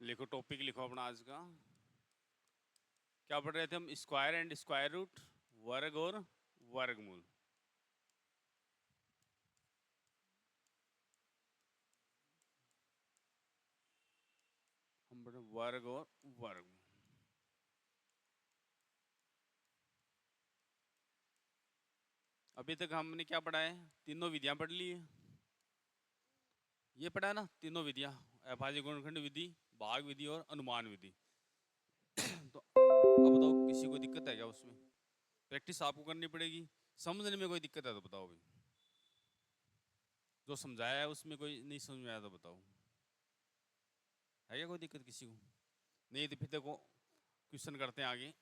लिखो, टॉपिक लिखो अपना आज का। क्या पढ़ रहे थे हम? स्क्वायर एंड स्क्वायर रूट, वर्ग और वर्गमूल। हम पढ़े वर्ग और वर्गमूल। अभी तक हमने क्या पढ़ा है? तीनों विधियां पढ़ ली है। ये पढ़ा है ना, तीनों विधियां, अभाज्य गुणनखंड विधि, भाग विधि और अनुमान विधि। तो अब बताओ, किसी को दिक्कत है क्या उसमें? प्रैक्टिस आपको करनी पड़ेगी। समझने में कोई दिक्कत है तो बताओ भाई। जो समझाया है उसमें कोई नहीं समझ में आया तो बताओ। है क्या कोई दिक्कत किसी को? नहीं तो फिर देखो, क्वेश्चन करते हैं आगे।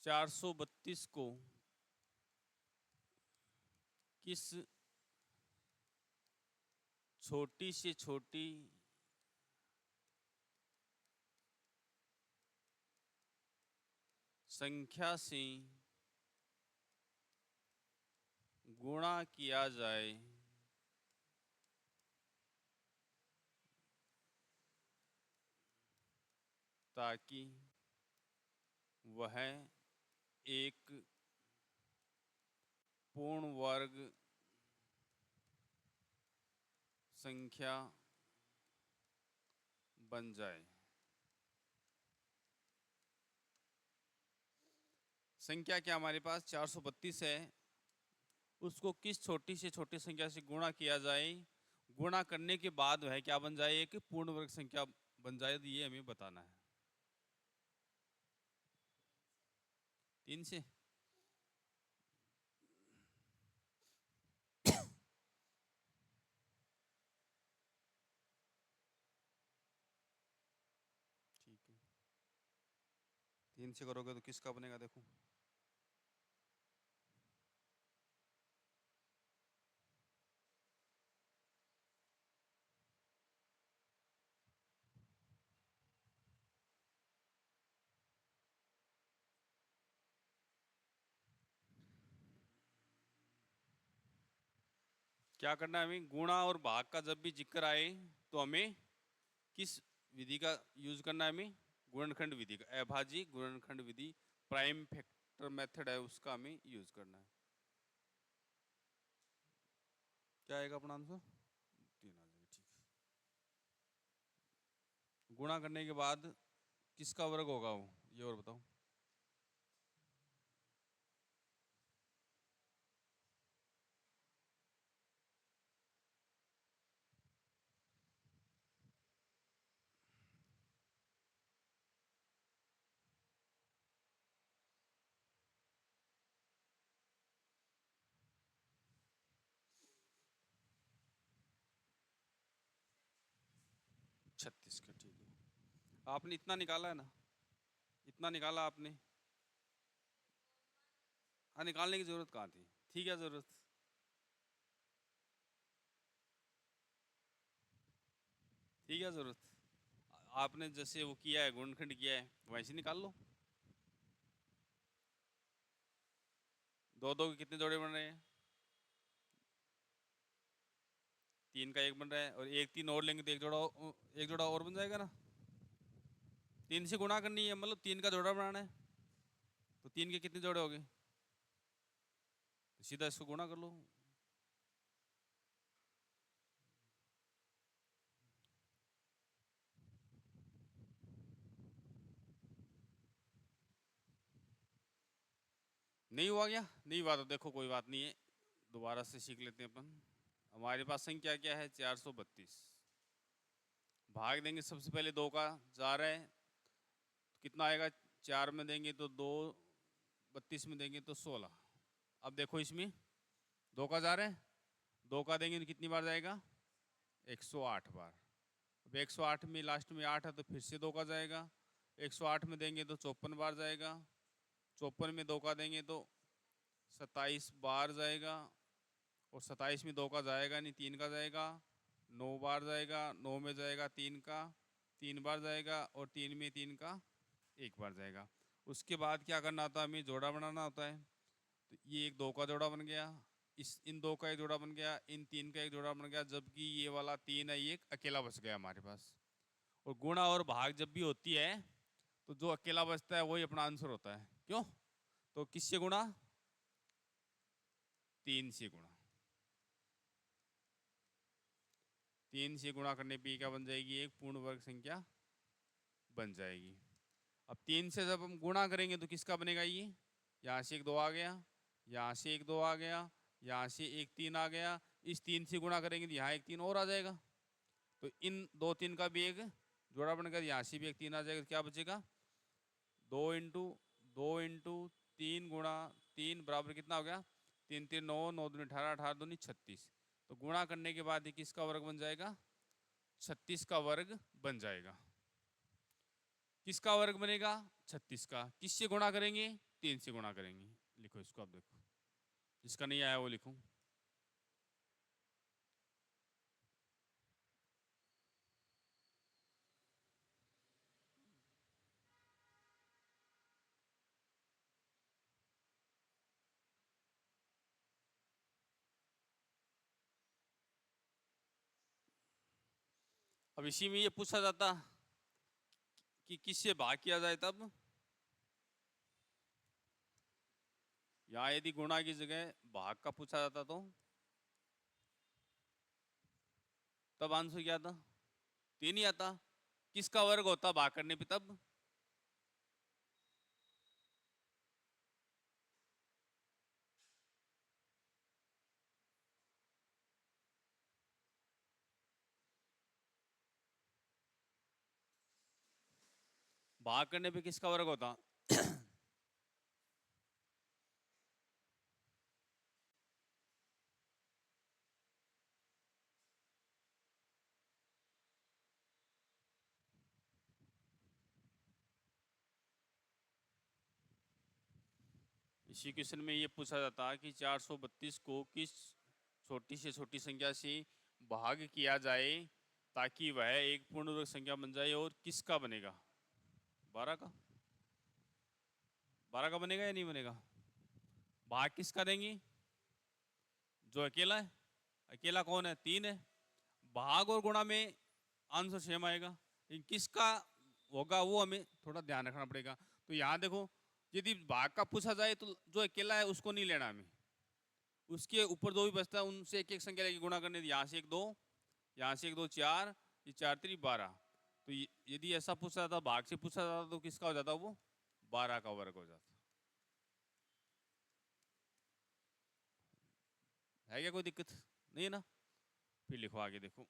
432 को किस छोटी से छोटी संख्या से गुणा किया जाए ताकि वह एक पूर्ण वर्ग संख्या बन जाए। संख्या क्या हमारे पास 432 है, उसको किस छोटी से छोटी संख्या से गुणा किया जाए, गुणा करने के बाद वह क्या बन जाए? एक पूर्ण वर्ग संख्या बन जाए। तो ये हमें बताना है। 3 से ठीक है, 3 से करोगे तो किसका बनेगा देखो। क्या करना है हमें? गुणा और भाग का जब भी जिक्र आए तो हमें किस विधि का यूज करना है? हमें गुणनखंड विधि का, अभाज्य गुणनखंड विधि, प्राइम फैक्टर मेथड है, उसका हमें यूज करना है। क्या आएगा अपना आंसर? 3 आ जाएगा। ठीक है, गुणा करने के बाद किसका वर्ग होगा वो, ये और बताओ। छत्तीस का, ठीक है। आपने इतना निकाला है ना, इतना निकाला आपने। हाँ, निकालने की जरूरत कहाँ थी? थी क्या जरूरत? थी क्या जरूरत? आपने जैसे वो किया है, गुणनखंड किया है, वैसे निकाल लो। दो दो के कितने जोड़े बन रहे हैं? 3 का 1 बन रहा है, और एक 3 और लेंगे तो एक जोड़ा और बन जाएगा ना। 3 से गुणा करनी है, मतलब 3 का जोड़ा बनाना है। तो 3 के कितने जोड़े हो गए? तो सीधा इसको गुणा कर लो। नहीं हुआ क्या? नहीं हुआ तो देखो कोई बात नहीं है, दोबारा से सीख लेते हैं अपन। हमारे पास संख्या क्या है? 432। भाग देंगे सबसे पहले 2 का, जा रहा है तो कितना आएगा? 4 में देंगे तो 2, 32 में देंगे तो 16। अब देखो इसमें 2 का जा रहा है, 2 का देंगे तो कितनी बार जाएगा? 108 बार। अब 108 में लास्ट में 8 है तो फिर से 2 का जाएगा। 108 में देंगे तो 54 बार जाएगा। 54 में 2 का देंगे तो 27 बार जाएगा। और 27 में 2 का जाएगा नहीं, 3 का जाएगा। 9 बार जाएगा। 9 में जाएगा 3 का, 3 बार जाएगा। और 3 में 3 का 1 बार जाएगा। उसके बाद क्या करना होता है? हमें जोड़ा बनाना होता है। तो ये एक 2 का जोड़ा बन गया, इस इन दो का एक जोड़ा बन गया, इन तीन का एक जोड़ा बन गया, जबकि ये वाला 3 है ये अकेला बच गया हमारे पास। और गुणा और भाग जब भी होती है तो जो अकेला बचता है वही अपना आंसर होता है। क्यों? तो किससे गुणा? 3 से गुणा। 3 से गुणा करने पे क्या बन जाएगी? एक पूर्ण वर्ग संख्या बन जाएगी। अब 3 से जब हम गुणा करेंगे तो किसका बनेगा? ये यहाँ से एक 2 आ गया, यहाँ से एक 2 आ गया, यहाँ से एक 3 आ गया। इस 3 से गुणा करेंगे तो यहाँ एक 3 और आ जाएगा। तो इन 2 3 का भी एक जोड़ा बनकर यहाँ से भी एक 3 आ जाएगा। क्या बचेगा? 2 × 3 गुणा 3 बराबर कितना हो गया? 3 3 9, 9 दूनी 18, 18 दूनी 36। तो गुणा करने के बाद ये किसका वर्ग बन जाएगा? 36 का वर्ग बन जाएगा। किसका वर्ग बनेगा? 36 का। किससे गुणा करेंगे? 3 से गुणा करेंगे। लिखो इसको, आप देखो, जिसका नहीं आया वो लिखूं। अब इसी में ये पूछा जाता कि किससे भाग किया जाए, तब यहाँ यदि गुणा की जगह भाग का पूछा जाता तो तब आंसर क्या था? 3 ही आता। किसका वर्ग होता भाग करने पे? तब भाग करने पे किसका वर्ग होता? इसी क्वेश्चन में ये पूछा जाता कि 432 को किस छोटी से छोटी संख्या से भाग किया जाए ताकि वह एक पूर्ण वर्ग संख्या बन जाए, और किसका बनेगा? 12 का। 12 का बनेगा या नहीं बनेगा? भाग किसका देंगे? जो अकेला है। अकेला कौन है? 3 है। भाग और गुणा में आंसर सेम आएगा, लेकिन किसका होगा वो हमें थोड़ा ध्यान रखना पड़ेगा। तो यहाँ देखो, यदि भाग का पूछा जाए तो जो अकेला है उसको नहीं लेना हमें, उसके ऊपर जो भी बचता है उनसे एक एक संख्या लेके गुणा करने। यहाँ से एक 2, यहाँ से एक 2 4, ये 4 3 12। तो यदि ऐसा पूछा जाता, भाग से पूछा जाता, तो किसका हो जाता? वो 12 का वर्ग हो जाता। है क्या कोई दिक्कत? नहीं है ना? फिर लिखो आगे, देखो।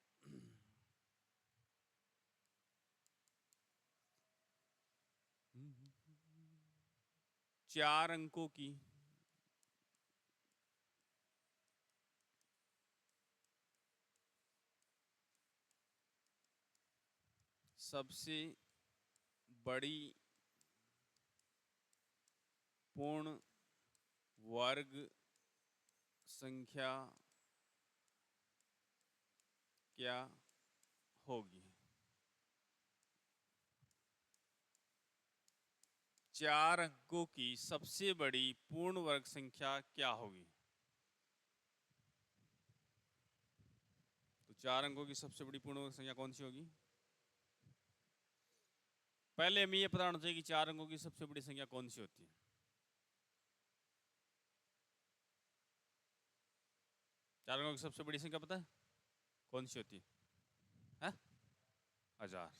4 अंकों की सबसे बड़ी पूर्ण वर्ग संख्या क्या होगी? 4 अंकों की सबसे बड़ी पूर्ण वर्ग संख्या क्या होगी? तो 4 अंकों की सबसे बड़ी पूर्ण वर्ग संख्या कौन सी होगी? पहले हमें ये पता होना चाहिए कि 4 अंकों की सबसे बड़ी संख्या कौन सी होती है। 4 अंकों की सबसे बड़ी संख्या पता है कौन सी होती है? 1000।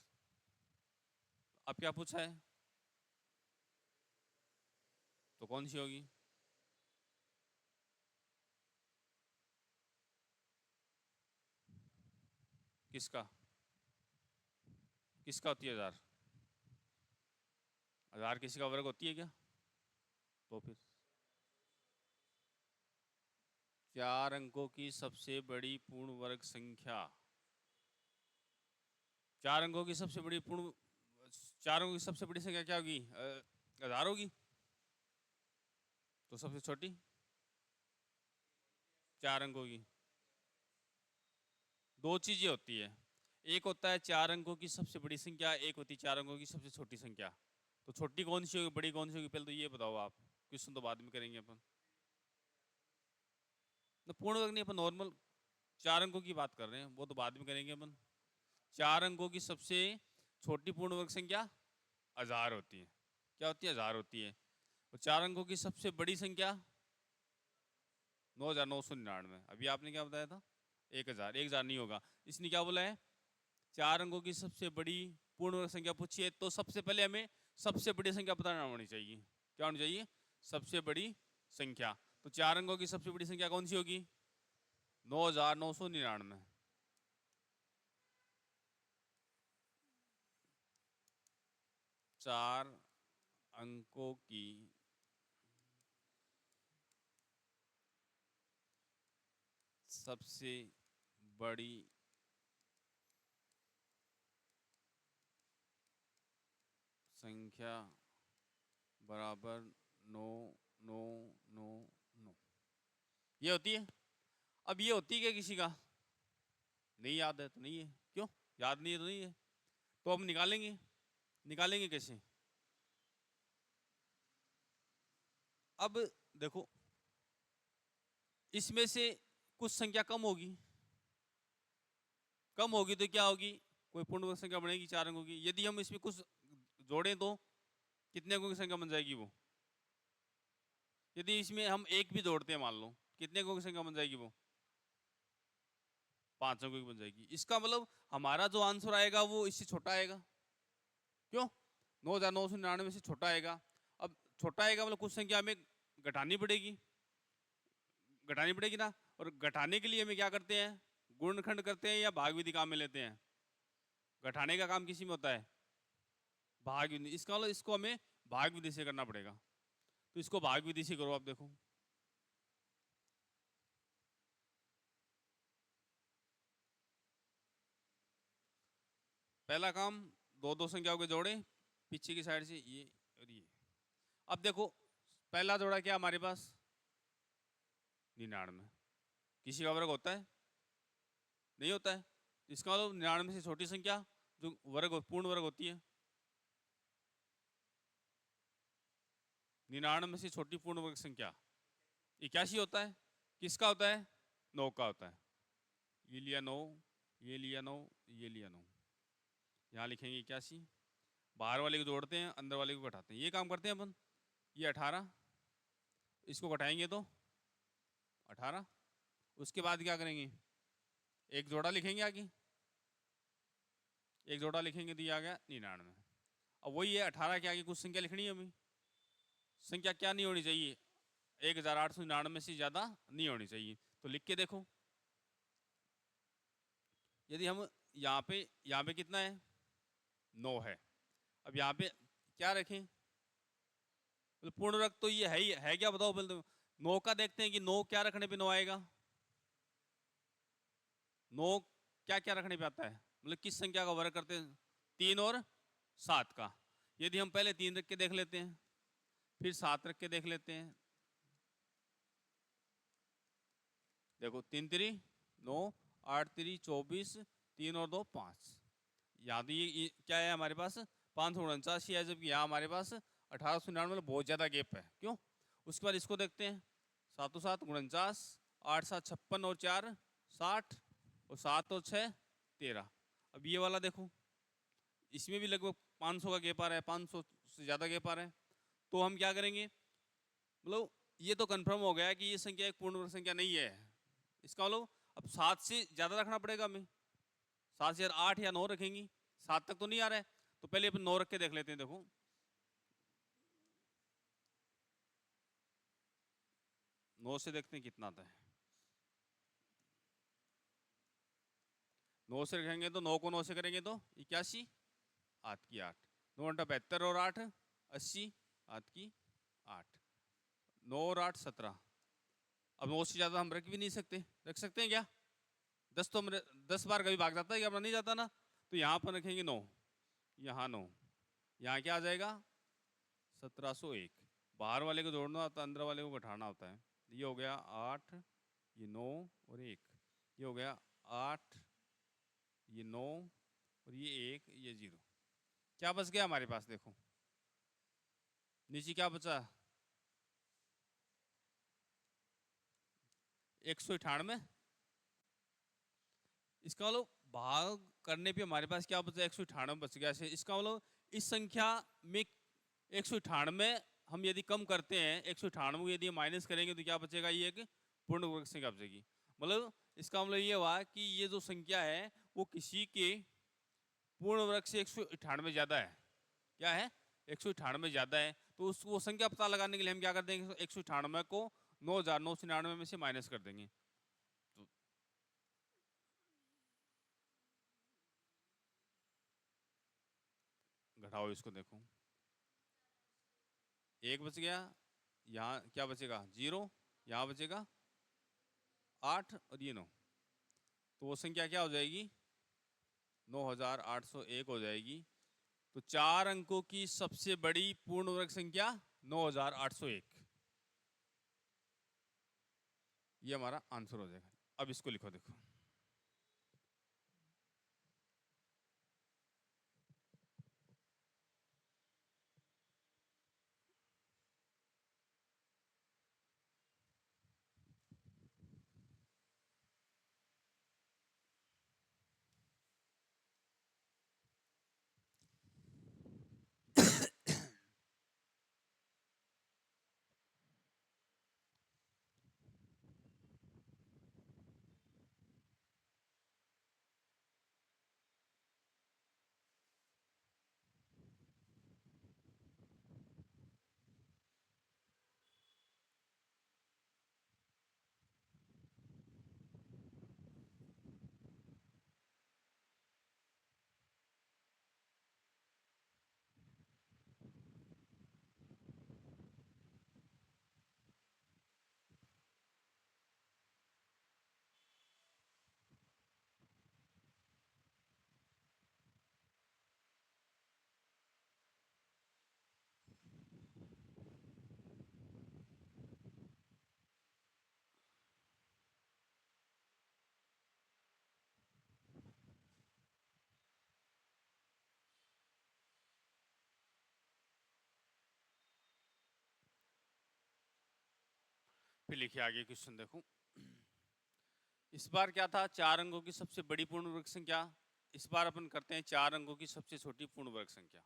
अब क्या पूछा है? तो कौन सी होगी? किसका? किसका होती है 1000? 1000 किसी का वर्ग होती है क्या? तो फिर 4 अंकों की सबसे बड़ी पूर्ण वर्ग संख्या, 4 अंकों की सबसे बड़ी पूर्ण 4 अंकों की सबसे बड़ी संख्या क्या होगी? 1000 होगी। तो सबसे छोटी 4 अंकों की दो चीजें होती है, एक होता है 4 अंकों की सबसे बड़ी संख्या, एक होती है 4 अंकों की सबसे छोटी संख्या। तो छोटी कौन सी होगी, बड़ी कौन सी होगी? पहले तो ये बताओ आप, क्वेश्चन तो बाद में करेंगे अपन। तो पूर्ण वर्ग नहीं, अपन नॉर्मल 4 अंकों की बात कर रहे हैं, वो तो बाद में करेंगे अपन। 4 अंकों की सबसे छोटी पूर्ण वर्ग संख्या 1000 होती है। क्या होती है? 1000 होती है। और 4 अंकों की सबसे बड़ी संख्या 9999। अभी आपने क्या बताया था? 1000। 1000 नहीं होगा, इसने क्या बोला है? 4 अंकों की सबसे बड़ी पूर्ण वर्ग संख्या पूछी है, तो सबसे पहले हमें सबसे बड़ी संख्या पता होनी चाहिए। क्या होनी चाहिए? सबसे बड़ी संख्या। तो 4 अंकों की सबसे बड़ी संख्या कौन सी होगी? 9999। 4 अंकों की सबसे बड़ी संख्या बराबर 9999। ये होती है। अब ये होती है क्या किसी का? नहीं याद है तो नहीं है। क्यों याद नहीं है? तो नहीं है। तो अब निकालेंगे। निकालेंगे कैसे? अब देखो, इसमें से कुछ संख्या कम होगी। कम होगी तो क्या होगी? कोई पूर्ण वर्ग संख्या बनेगी 4 अंकों की। यदि हम इसमें कुछ जोड़ें तो कितने अंकों की संख्या बन जाएगी वो? यदि इसमें हम एक भी जोड़ते हैं, मान लो, कितने अंकों की संख्या बन जाएगी वो? 5 अंकों की बन जाएगी। इसका मतलब हमारा जो आंसर आएगा वो इससे छोटा आएगा। क्यों? 9999 से छोटा आएगा। अब छोटा आएगा मतलब कुछ संख्या हमें घटानी पड़ेगी। घटानी पड़ेगी ना। और घटाने के लिए हमें क्या करते हैं? गुणनखंड करते हैं या भाग विधि काम में लेते हैं? घटाने का काम किसी में होता है? भाग विधि। इसका मतलब इसको हमें भाग विधि से करना पड़ेगा। तो इसको भाग विधि से करो। आप देखो, पहला काम, दो दो संख्याओं के जोड़े पीछे की साइड से, ये और ये। अब देखो, पहला जोड़ा क्या हमारे पास? 99। किसी का वर्ग होता है? नहीं होता है। इसका मतलब 99 से छोटी संख्या जो वर्ग पूर्ण वर्ग होती है। 99 से छोटी पूर्ण वर्ग संख्या 81 होता है। किसका होता है? 9 का होता है। ये लिया 9, ये लिया 9, ये लिया 9। यहाँ लिखेंगे 81। बाहर वाले को जोड़ते हैं, अंदर वाले को घटाते हैं। ये काम करते हैं अपन। ये 18, इसको घटाएंगे तो 18। उसके बाद क्या करेंगे? एक जोड़ा लिखेंगे आगे। एक जोड़ा लिखेंगे तो ये आ गया 99। अब वही है, 18 के आगे कुछ संख्या लिखनी है हमें। संख्या क्या नहीं होनी चाहिए? 1899 से ज़्यादा नहीं होनी चाहिए। तो लिख के देखो, यदि हम यहाँ पे कितना है? 9 है। अब यहाँ पे क्या रखें? मतलब पूर्ण वर्ग तो ये है ही है। क्या बताओ पहले तो। 9 का देखते हैं कि 9 क्या रखने पे 9 आएगा। 9 क्या क्या रखने पे आता है? मतलब किस संख्या का वर्ग करते हैं? 3 और 7 का। यदि हम पहले 3 रख के देख लेते हैं, फिर 7 रख के देख लेते हैं। देखो, 3 3 9, 8 3 24, 3 और 2 5। यहाँ तो ये क्या है हमारे पास? 549 है, जबकि यहाँ हमारे पास 1899, मतलब बहुत ज़्यादा गैप है। क्यों? उसके बाद इसको देखते हैं। 7 7 49, 8 7 56 और 4 60, और 7 और 6 13। अब ये वाला देखो, इसमें भी लगभग 500 का गैप आ रहा है, 500 से ज़्यादा गैप आ रहा है। तो हम क्या करेंगे? मतलब ये तो कंफर्म हो गया कि ये संख्या एक पूर्ण वर्ग संख्या नहीं है। इसका मतलब अब 7 से ज़्यादा रखना पड़ेगा हमें। 7 से 8 या 9 रखेंगी। 7 तक तो नहीं आ रहा है, तो पहले अपन 9 रख के देख लेते हैं। देखो, 9 से देखते हैं कितना आता है। 9 से रखेंगे तो 9 को 9 से करेंगे तो 81, 8 की 8। 9 घंटा 72 और 8 80, 8 की 8। 9 और 8 17। अब 9 से ज़्यादा हम रख भी नहीं सकते। रख सकते हैं क्या? 10 तो हमने 10 बार कभी भाग जाता है, क्या अपना नहीं जाता ना। तो यहाँ पर रखेंगे 9, यहाँ 9, यहाँ क्या आ जाएगा? 1701। बाहर वाले को जोड़ना होता है, अंदर वाले को घटाना होता है। ये हो गया 8, ये 9 और 1। ये हो गया 8, ये 9 और ये 1, ये 0। क्या बच गया हमारे पास? देखो नीचे क्या बचा? 198। इसका मतलब भाग करने पे हमारे पास क्या बचा, 198 बच गया। इसका मतलब इस संख्या में 198 हम यदि कम करते हैं, 198 को यदि माइनस करेंगे तो क्या बचेगा, ये एक पूर्ण वर्ग संख्या बचेगी। मतलब इसका मतलब ये हुआ कि ये जो संख्या है वो किसी के पूर्ण वर्ग से 198 ज्यादा है। क्या है, 198 ज्यादा है। तो उस वो संख्या पता लगाने के लिए हम क्या कर देंगे, 198 को 9999 में से माइनस कर देंगे। तो घटाओ इसको, देखो 1 बच गया, यहाँ क्या बचेगा 0, यहाँ बचेगा 8 और ये 9। तो वो संख्या क्या हो जाएगी, 9801 हो जाएगी। तो 4 अंकों की सबसे बड़ी पूर्ण वर्ग संख्या 9801, ये हमारा आंसर हो जाएगा। अब इसको लिखो, देखो फिर लिखिए आगे क्वेश्चन, देखो इस बार क्या था, 4 अंकों की सबसे बड़ी पूर्ण वर्ग संख्या। इस बार अपन करते हैं 4 अंकों की सबसे छोटी पूर्ण वर्ग संख्या।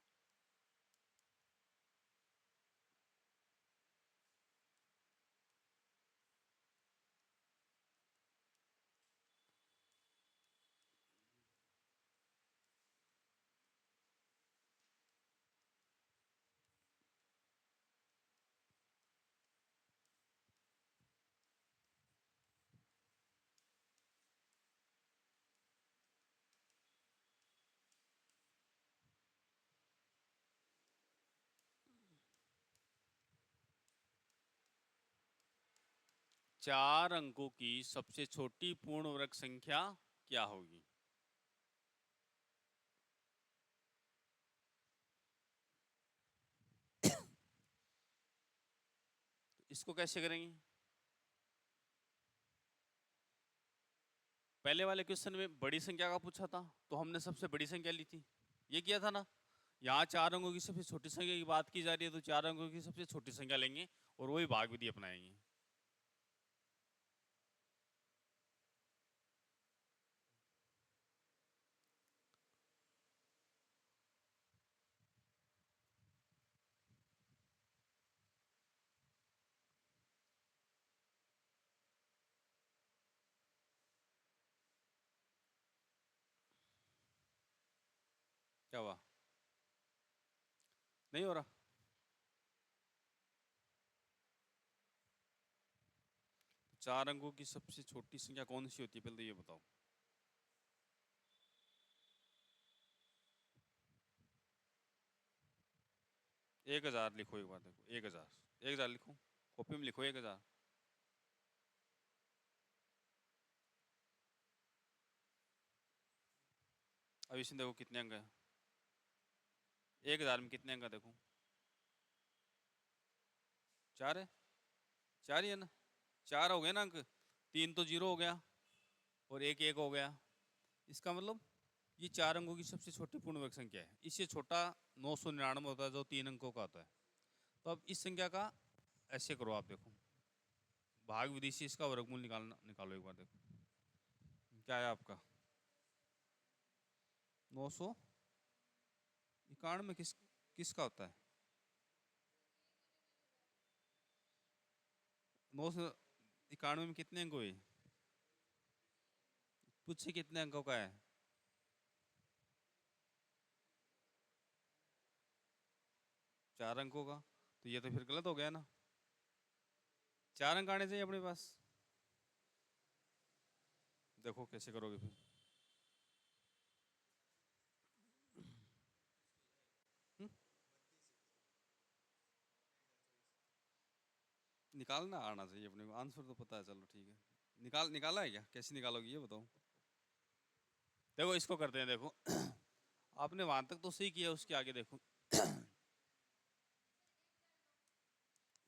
चार अंकों की सबसे छोटी पूर्ण वर्ग संख्या क्या होगी। इसको कैसे करेंगे, पहले वाले क्वेश्चन में बड़ी संख्या का पूछा था तो हमने सबसे बड़ी संख्या ली थी, ये किया था ना। यहाँ 4 अंकों की सबसे छोटी संख्या की बात की जा रही है तो 4 अंकों की सबसे छोटी संख्या लेंगे और वही भाग विधि अपनाएंगे। क्या हुआ, नहीं हो रहा। चार अंकों की सबसे छोटी संख्या कौन सी होती है, पहले तो ये बताओ। 1000 लिखो, एक बार देखो 1000 लिखो, कॉपी में लिखो 1000। अब इसमें देखो कितने अंक है, 1000 में कितने अंक है देखो, 4 है, 4 ही है ना, 4 हो गए ना अंक, 3 तो 0 हो गया और 1 1 हो गया। इसका मतलब ये 4 अंकों की सबसे छोटी पूर्ण वर्ग संख्या है। इससे छोटा 999 होता है जो 3 अंकों का होता है। तो अब इस संख्या का ऐसे करो आप, देखो भाग विधि से इसका वर्गमूल निकालो एक बार, देखो क्या है आपका 991 किसका होता है? 991 में कितने अंक हुए? पूछे कितने अंकों का है? 4 अंकों का। तो ये तो फिर गलत हो गया ना, 4 अंक आने चाहिए अपने पास। देखो कैसे करोगे फिर। हुँ? निकालना आना चाहिए अपने को, आंसर तो पता है, चलो ठीक है। निकाला है क्या? कैसे निकालोगे ये बताओ। देखो इसको करते हैं, देखो आपने वहां तक तो सही किया, उसके आगे देखो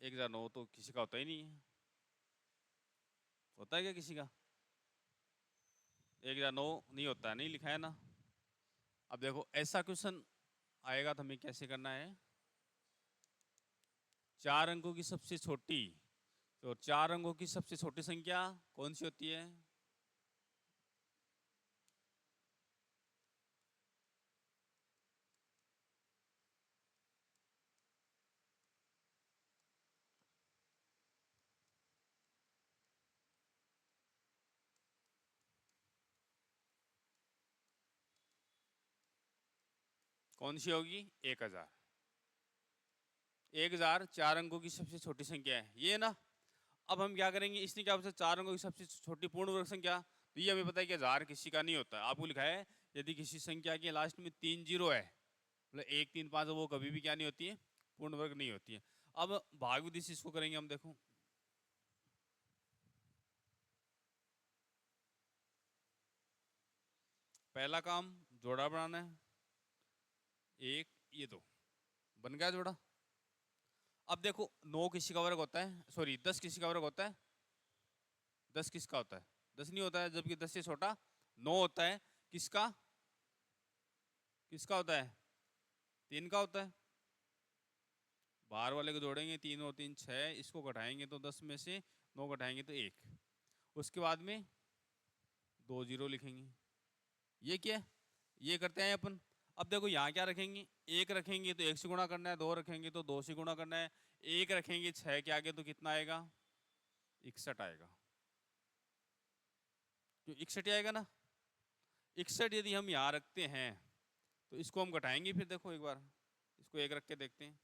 1009 तो किसी का होता ही नहीं है। होता है क्या किसी का? 1009 नहीं होता है, नहीं लिखा है ना। अब देखो ऐसा क्वेश्चन आएगा तो हमें कैसे करना है, 4 अंकों की सबसे छोटी, तो 4 अंकों की सबसे छोटी संख्या कौन सी होती है? कौन सी होगी? 1000। 1000 4 अंकों की सबसे छोटी संख्या है, ये ना। अब हम क्या करेंगे, इसने क्या पूछा? 4 अंकों की सबसे छोटी पूर्ण वर्ग संख्या। तो ये हमें पता है कि 1000 किसी का नहीं होता है। आपको लिखा है यदि किसी संख्या के लास्ट में 3 जीरो है, मतलब 1 3 5, वो कभी भी क्या नहीं होती है? पूर्ण वर्ग नहीं होती है। अब भाग विधि से इसको करेंगे हम, देखो पहला काम जोड़ा बनाना है, 1 ये 2 बन गया जोड़ा। अब देखो 9 किसी का वर्ग होता है, सॉरी 10 किसी का वर्ग होता है? 10 किसका होता है? 10 नहीं होता है, जबकि 10 से छोटा 9 होता है। किसका किसका होता है? 3 का होता है। बाहर वाले को जोड़ेंगे, 3 और 3 6, इसको घटाएंगे तो 10 में से 9 घटाएंगे तो 1, उसके बाद में 2 जीरो लिखेंगे। ये क्या है? ये करते हैं अपन। अब देखो यहाँ क्या रखेंगे, 1 रखेंगे तो 1 से गुणा करना है, 2 रखेंगे तो 2 से गुणा करना है, 1 रखेंगे 6 के आगे तो कितना आएगा? 61 आएगा। क्यों 61 आएगा ना। 61 यदि हम यहाँ रखते हैं तो इसको हम घटाएंगे, फिर देखो एक बार इसको 1 रख के देखते हैं।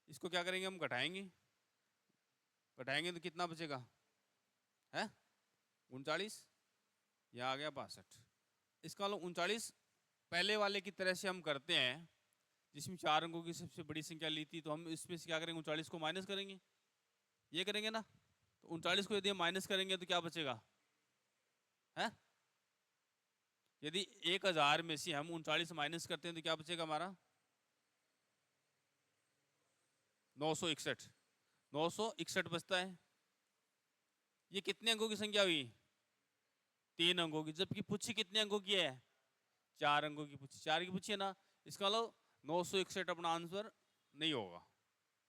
इसको क्या करेंगे हम? घटाएंगे। घटाएंगे तो कितना बचेगा? है 39, यहाँ आ गया 62। इसका मतलब 39 पहले वाले की तरह से हम करते हैं, जिसमें 4 अंकों की सबसे बड़ी संख्या ली थी, तो हम इसमें से क्या करेंगे? 39 को माइनस करेंगे, ये करेंगे ना। तो 39 को यदि हम माइनस करेंगे तो क्या बचेगा? है यदि 1000 में से हम 39 माइनस करते हैं तो क्या बचेगा हमारा? 961। 961 बचता है। ये कितने अंकों की संख्या हुई? 3 अंकों की। जबकि पूछी कितने अंकों की है? 4 अंकों की पूछी, 4 की पूछी है ना। इसका मतलब 961 अपना आंसर नहीं होगा,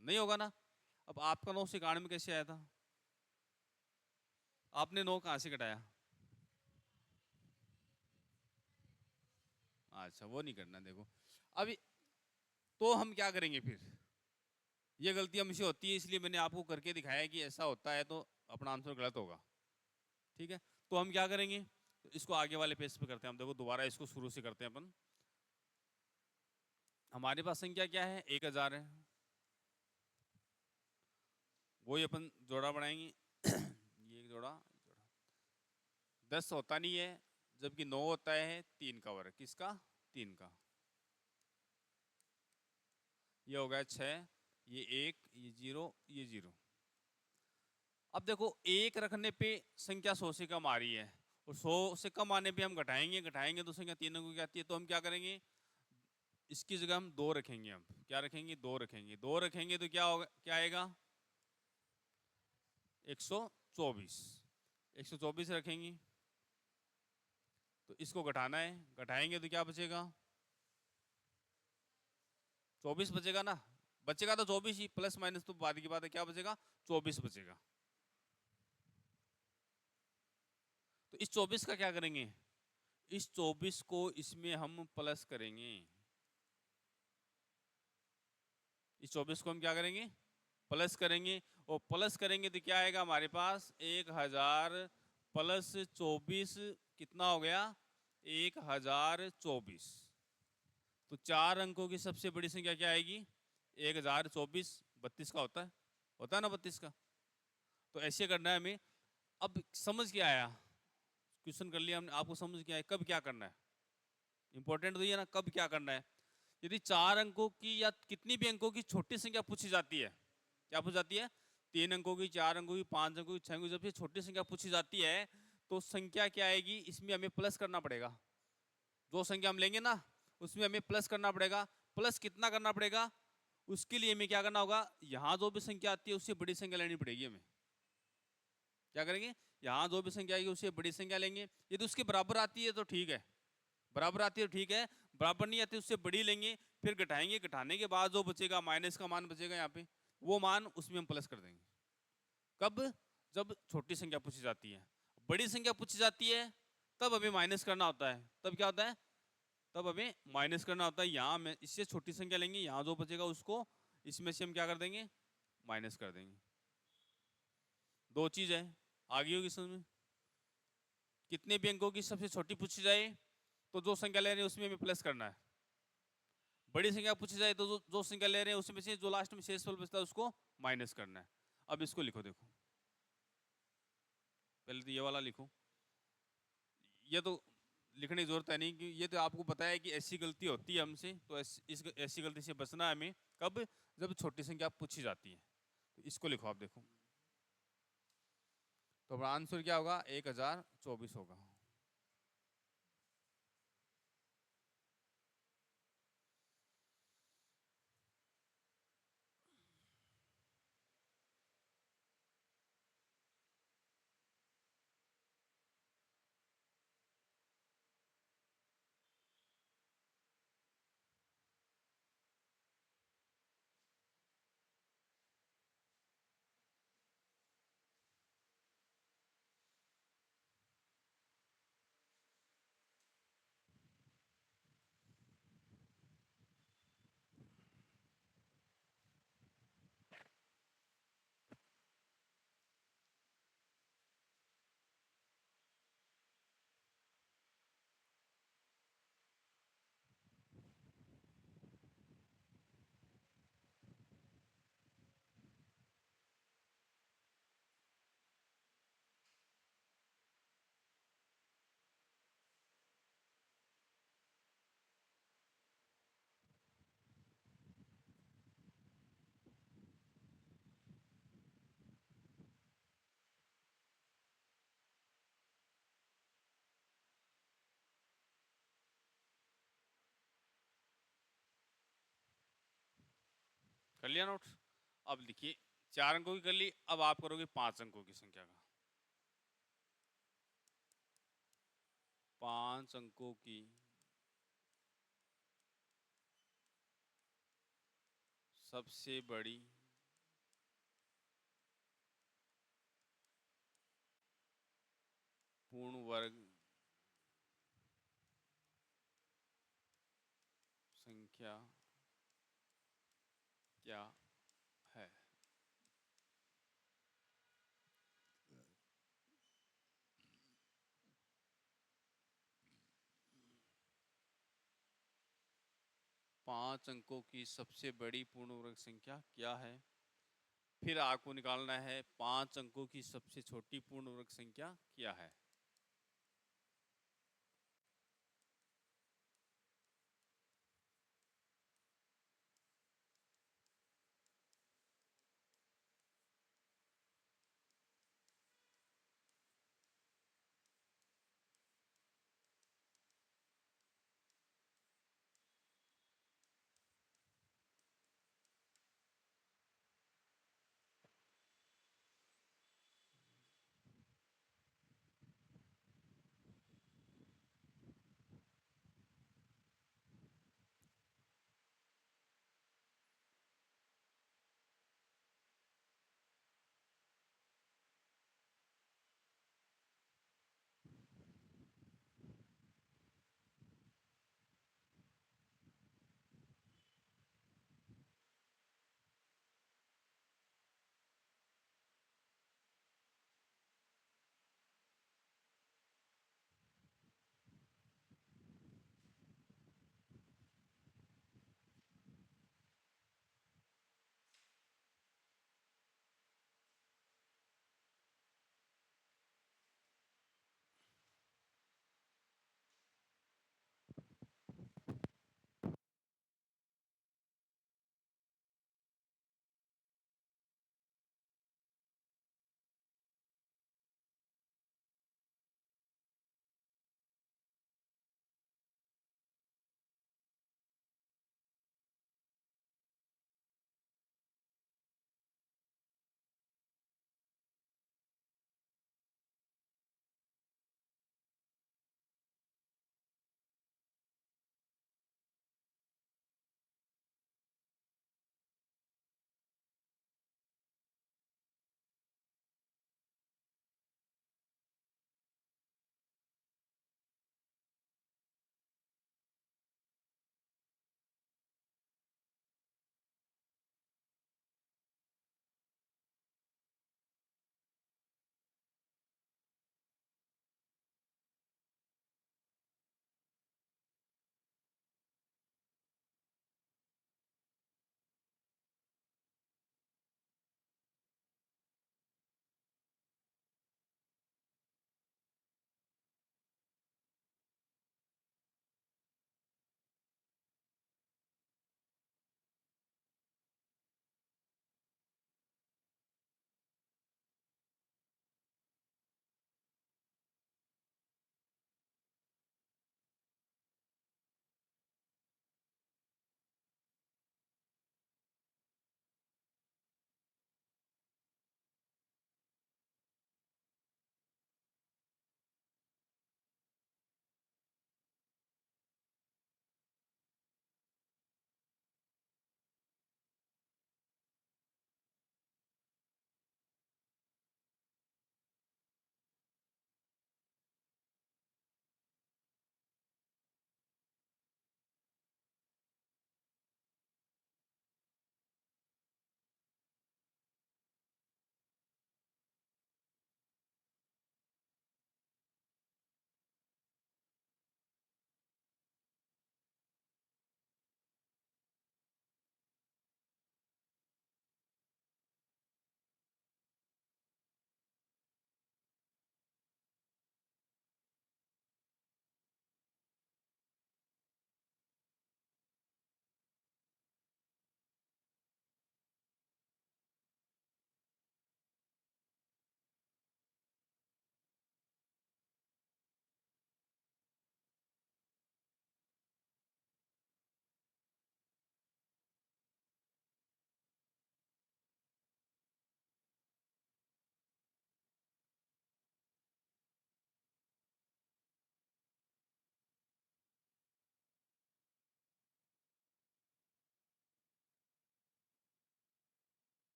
नहीं होगा ना। अब आपका 991 में कैसे आया था? आपने 9 कहाँ से घटाया? अच्छा वो नहीं करना। देखो अभी तो हम क्या करेंगे फिर, ये गलती हमसे होती है, इसलिए मैंने आपको करके दिखाया कि ऐसा होता है तो अपना आंसर गलत होगा। ठीक है, तो हम क्या करेंगे, तो इसको आगे वाले पेज पे करते हैं हम। देखो दोबारा इसको शुरू से करते हैं अपन। हमारे पास संख्या क्या है? 1000 है, वही अपन जोड़ा बनाएंगे ये एक जोड़ा, 10 होता नहीं है, जबकि 9 होता है 3 का वर्ग। किसका? 3 का। ये हो गया 6, ये 1, ये 0, ये 0। अब देखो 1 रखने पे संख्या 100 से कम आ रही है, और 100 से कम आने पे हम घटाएंगे, घटाएंगे तो संख्या 3 अंकों की आती है। तो हम क्या करेंगे, इसकी जगह हम 2 रखेंगे। हम क्या रखेंगे? 2 रखेंगे। 2 रखेंगे तो क्या होगा, क्या आएगा? 124। 124 रखेंगे तो इसको घटाना है, घटाएंगे तो क्या बचेगा? 24 बचेगा ना। बचेगा तो 24 ही, प्लस माइनस तो बाद की बात है। क्या बचेगा? 24 बचेगा। तो इस 24 का क्या करेंगे, इस 24 को इसमें हम प्लस करेंगे। इस 24 को हम क्या करेंगे, प्लस करेंगे। और प्लस करेंगे तो क्या आएगा हमारे पास, 1000 प्लस 24 कितना हो गया, 1024। तो 4 अंकों की सबसे बड़ी संख्या क्या आएगी, 1024। 32 का होता है ना 32 का। तो ऐसे करना है हमें। अब समझ क्या आया, क्वेश्चन कर लिया हमने, आपको समझ क्या है कब क्या करना है, इंपॉर्टेंट तो ये ना कब क्या करना है। यदि 4 अंकों की या कितनी भी अंकों की छोटी संख्या पूछी जाती है, क्या पूछी जाती है, 3 अंकों की, 4 अंकों की, 5 अंकों की, 6 अंकों की, जब ये छोटी संख्या पूछी जाती है तो संख्या क्या आएगी, इसमें हमें प्लस करना पड़ेगा। जो संख्या हम लेंगे ना उसमें हमें प्लस करना पड़ेगा। प्लस कितना करना पड़ेगा, उसके लिए हमें क्या करना होगा, यहां जो भी संख्या आती है उससे बड़ी संख्या लेनी पड़ेगी हमें। क्या करेंगे, यहां जो भी संख्या आएगी उससे बड़ी संख्या लेंगे। यदि उसके बराबर आती है तो ठीक है, बराबर आती है तो ठीक है, बराबर नहीं आती उससे बड़ी लेंगे, फिर घटाएंगे, घटाने के बाद जो बचेगा माइनस का मान बचेगा यहाँ पे, वो मान उसमें हम प्लस कर देंगे। कब, जब छोटी संख्या पूछी जाती है। बड़ी संख्या पूछी जाती है तब हमें माइनस करना होता है। तब क्या होता है, तब हमें माइनस करना होता है। यहाँ में इससे छोटी संख्या लेंगे, यहाँ जो बचेगा उसको इसमें से हम क्या कर देंगे, माइनस कर देंगे। दो चीज है, आगे होगी समझ में। कितने भी अंकों की सबसे छोटी पूछी जाए तो जो संख्या ले रहे हैं उसमें हमें प्लस करना है। बड़ी संख्या पूछी जाए तो जो संख्या ले रहे हैं उसमें से जो लास्ट में शेषफल बचता है उसको माइनस करना है। अब इसको लिखो, देखो पहले तो ये वाला लिखो। ये तो लिखने की जरूरत है नहीं, कि ये तो आपको पता है कि ऐसी गलती होती है हमसे, तो ऐसी गलती से बचना है हमें। कब, जब छोटी संख्या पूछी जाती है। तो इसको लिखो आप, देखो तो आंसर क्या होगा, 1024 होगा। कर लिया नोट। अब लिखिए, 4 अंकों की कर ली, अब आप करोगे 5 अंकों की संख्या का। 5 अंकों की सबसे बड़ी पूर्ण वर्ग संख्या क्या है। 5 अंकों की सबसे बड़ी पूर्ण वर्ग संख्या क्या है। फिर आपको निकालना है 5 अंकों की सबसे छोटी पूर्ण वर्ग संख्या क्या है।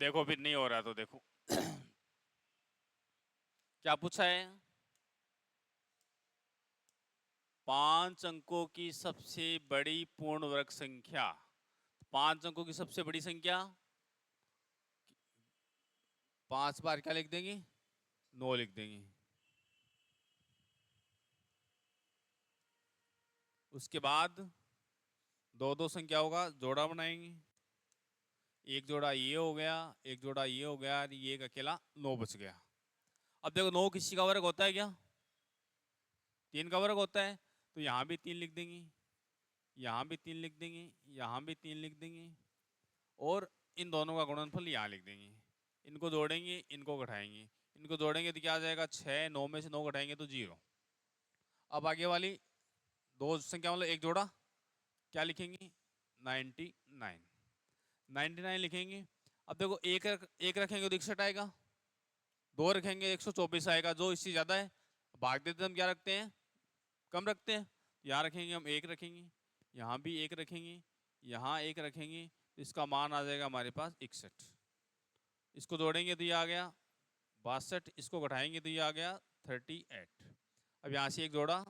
देखो फिर नहीं हो रहा तो देखो क्या पूछा है। 5 अंकों की सबसे बड़ी पूर्ण वर्ग संख्या। 5 अंकों की सबसे बड़ी संख्या 5 बार क्या लिख देंगे, 9 लिख देंगे। उसके बाद दो दो संख्या होगा, जोड़ा बनाएंगे। एक जोड़ा ये हो गया, एक जोड़ा ये हो गया, और ये एक अकेला 9 बच गया। अब देखो 9 किसी का वर्ग होता है क्या, 3 का वर्ग होता है, तो यहाँ भी 3 लिख देंगे, यहाँ भी 3 लिख देंगे, यहाँ भी 3 लिख देंगे, और इन दोनों का गुणनफल यहाँ लिख देंगे। इनको जोड़ेंगे, इनको घटाएंगे, इनको जोड़ेंगे तो क्या आ जाएगा 6, 9 में से 9 घटाएंगे तो 0। अब आगे वाली दो संख्या मतलब एक जोड़ा क्या लिखेंगे 99, 99 लिखेंगे। अब देखो एक रखेंगे तो 61 आएगा, 2 रखेंगे 124 आएगा, जो इससे ज्यादा है भाग देते हम क्या रखते हैं, कम रखते हैं। यहाँ रखेंगे हम 1 रखेंगे, यहाँ भी 1 रखेंगे, यहाँ 1 रखेंगे, तो इसका मान आ जाएगा हमारे पास 61। इसको जोड़ेंगे तो ये आ गया 62, इसको घटाएंगे तो ये आ गया 38। अब यहाँ से एक जोड़ा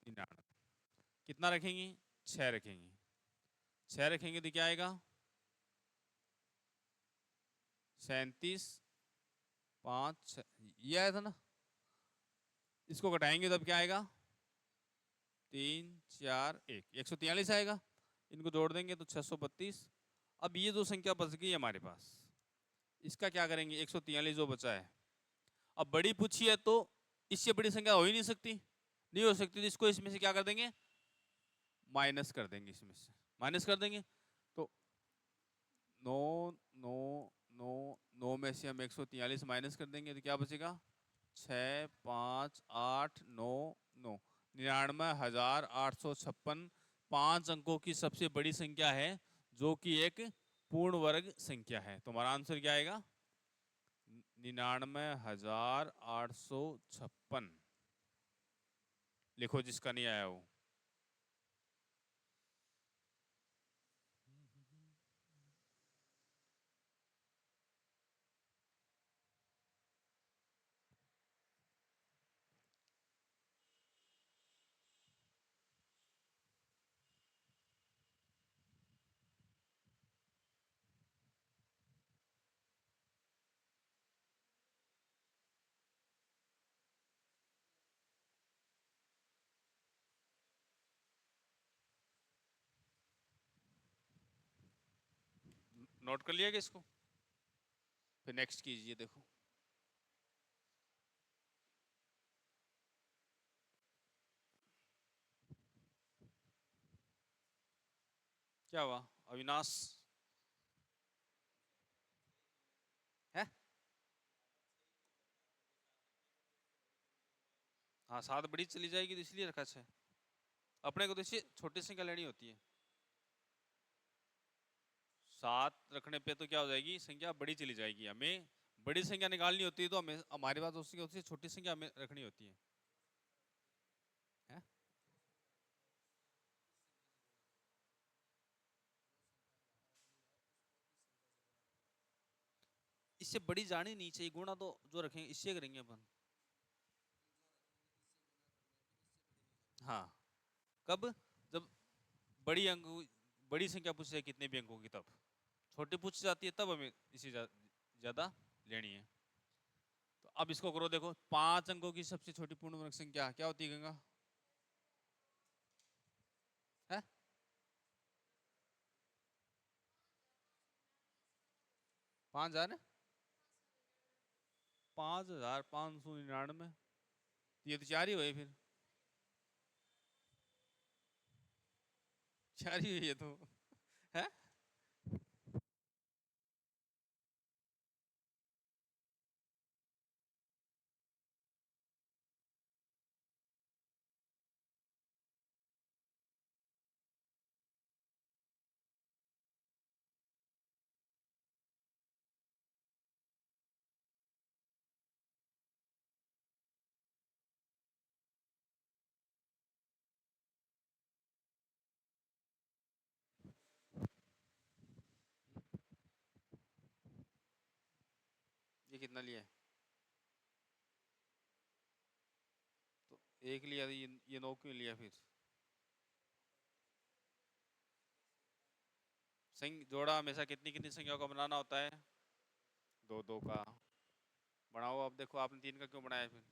99, कितना रखेंगे 6 रखेंगे, 6 रखेंगे तो क्या आएगा 37, 5 ये आया था ना। इसको घटाएंगे तब क्या आएगा 3, 4, 1, 143 आएगा। इनको जोड़ देंगे तो 632। अब ये जो संख्या बच गई हमारे पास, इसका क्या करेंगे 143 जो बचा है। अब बड़ी पूछी है तो इससे बड़ी संख्या हो ही नहीं सकती, नहीं हो सकती, तो इसको इसमें से क्या कर देंगे माइनस कर देंगे, इसमें से माइनस कर देंगे। तो 9 9 9 9 में से हम 143 माइनस कर देंगे तो क्या बचेगा 6, 5, 8, 9, 9, 99,856 5 अंकों की सबसे बड़ी संख्या है, जो कि एक पूर्ण वर्ग संख्या है। तो हमारा आंसर क्या आएगा 99,856। लिखो जिसका नहीं आया वो। नोट कर लिया कि इसको, फिर नेक्स्ट कीजिए। देखो क्या हुआ अविनाश है। हाँ 7 बड़ी चली जाएगी तो इसलिए रखा 6। अपने को तो इससे छोटी संख्या लेनी होती है। 7 रखने पे तो क्या हो जाएगी संख्या बड़ी चली जाएगी, हमें बड़ी संख्या निकालनी होती है तो हमें हमारे पास उसकी होती है छोटी संख्या हमें रखनी होती है? इससे बड़ी जानी नहीं चाहिए, गुणा तो जो रखेंगे इससे करेंगे अपन। हाँ कब, जब बड़ी अंक बड़ी संख्या पूछ जाए कितने भी अंकों की, तब छोटी पूछ जाती है तब हमें इसे ज्यादा लेनी है। तो अब इसको करो, देखो 5 अंकों की सबसे छोटी पूर्ण वर्ग संख्या क्या होती है गंगा है? 5,000 है, 5,599। ये तो 4 ही हुए फिर, 4 ही हुई है तो है। कितना लिया है? तो एक लिया तो ये 9 क्यों लिया फिर? जोड़ा हमेशा कितनी कितनी संख्याओं का बनाना होता है? 2 2 का। बढ़ाओ, अब देखो आपने 3 का क्यों बनाया फिर?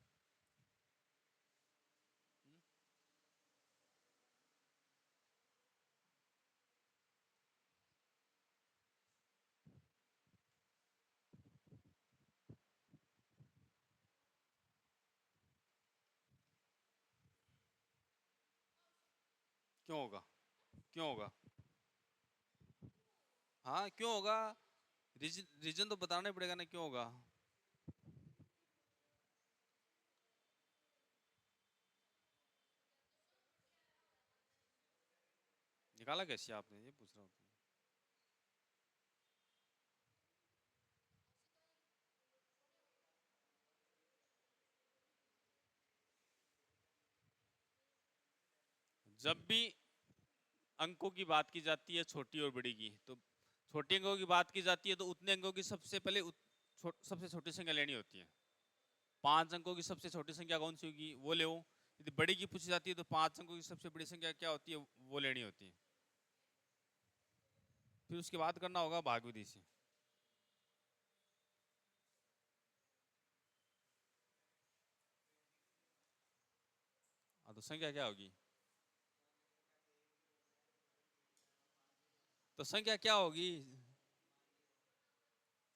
क्यों होगा? क्यों होगा? हाँ क्यों होगा? रीजन तो बताना ही पड़ेगा ना, क्यों होगा? निकाला कैसे आपने, ये पूछ रहा हूँ। जब भी अंकों की बात की जाती है छोटी और बड़ी की, तो छोटी अंकों की बात की जाती है तो उतने अंकों की सबसे पहले सबसे छोटी संख्या लेनी होती है। 5 अंकों की सबसे छोटी संख्या कौन सी होगी वो ले। यदि बड़ी की पूछी जाती है तो 5 अंकों की सबसे बड़ी संख्या क्या होती है वो लेनी होती है। फिर उसके बाद करना होगा भाग विधि से। हाँ तो संख्या क्या होगी? तो संख्या क्या होगी?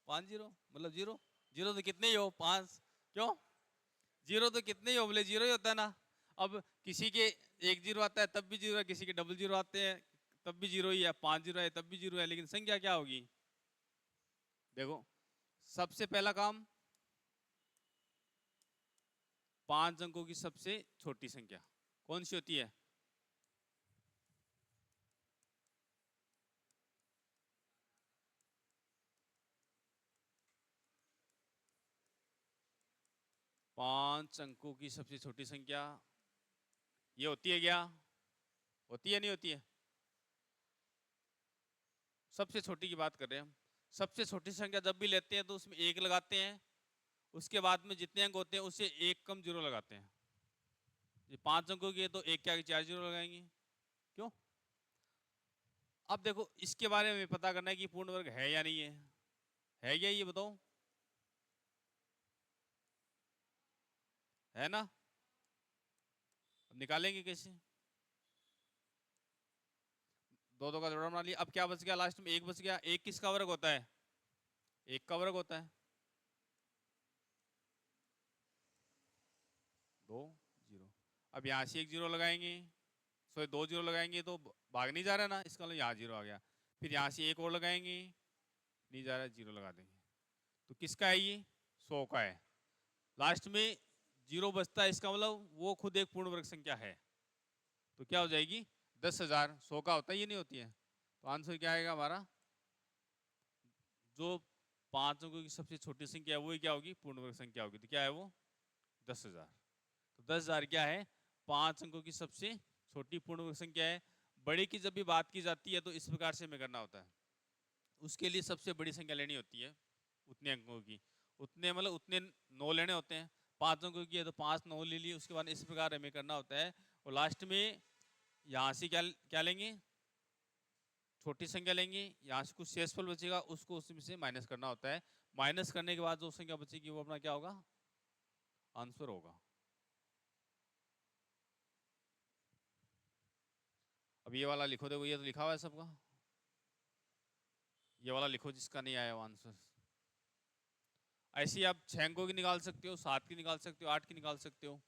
5 जीरो मतलब जीरो। जीरो तो कितने ही हो, 5। क्यों? जीरो तो कितने ही हो, बोले जीरो ही होता है ना। अब किसी के एक जीरो आता है तब भी जीरो है, किसी के डबल जीरो आते हैं तब भी जीरो ही है, 5 जीरो है तब भी जीरो है, लेकिन संख्या क्या होगी? देखो, सबसे पहला काम 5 अंकों की सबसे छोटी संख्या कौन सी होती है? 5 अंकों की सबसे छोटी संख्या ये होती है क्या? होती है नहीं होती है? सबसे छोटी की बात कर रहे हैं हम। सबसे छोटी संख्या जब भी लेते हैं तो उसमें एक लगाते हैं, उसके बाद में जितने अंक होते हैं उससे एक कम जीरो लगाते हैं। ये 5 अंकों की है तो एक के आगे 4 जीरो लगाएंगे। क्यों? अब देखो इसके बारे में पता करना है कि पूर्ण वर्ग है या नहीं है। है क्या ये बताओ? है ना? अब निकालेंगे कैसे? दो दो का जोड़ा बना लिया। अब क्या बच गया लास्ट में? एक बच गया। एक किसका वर्ग होता है? एक का वर्ग होता है। 2 जीरो। अब यहाँ से एक जीरो लगाएंगे, सॉरी 2 जीरो लगाएंगे तो भाग नहीं जा रहा ना, इसका मतलब यहाँ जीरो आ गया। फिर यहाँ से एक और लगाएंगे, नहीं जा रहा, जीरो लगा देंगे। तो किसका है ये? 100 का है। लास्ट में जीरो बचता है, इसका मतलब वो खुद एक पूर्ण वर्ग संख्या है। तो क्या हो जाएगी? 10,000। 100 का होता है, ये नहीं होती है। तो आंसर क्या आएगा हमारा? जो 5 अंकों की सबसे छोटी संख्या है वही क्या होगी? पूर्ण वर्ग संख्या होगी। तो क्या है वो? 10,000। तो 10,000 क्या है? 5 अंकों की सबसे छोटी पूर्ण वर्ग संख्या है। बड़े की जब भी बात की जाती है तो इस प्रकार से हमें करना होता है। उसके लिए सबसे बड़ी संख्या लेनी होती है उतने अंकों की। उतने मतलब उतने 9 लेने होते हैं। 5 अंकों की है तो 5 9 ले लिए। उसके बाद इस प्रकार हमें करना होता है। और लास्ट में यहाँ से क्या क्या लेंगे? छोटी संख्या लेंगे, यहाँ से कुछ शेषफल बचेगा उसको उसमें से माइनस करना होता है। माइनस करने के बाद जो संख्या बचेगी वो अपना क्या होगा? आंसर होगा। अब ये वाला लिखो, देखो ये तो लिखा हुआ है सबका। ये वाला लिखो जिसका नहीं आया वो आंसर। ऐसे ही आप 6 अंकों की निकाल सकते हो, 7 की निकाल सकते हो, 8 की निकाल सकते हो।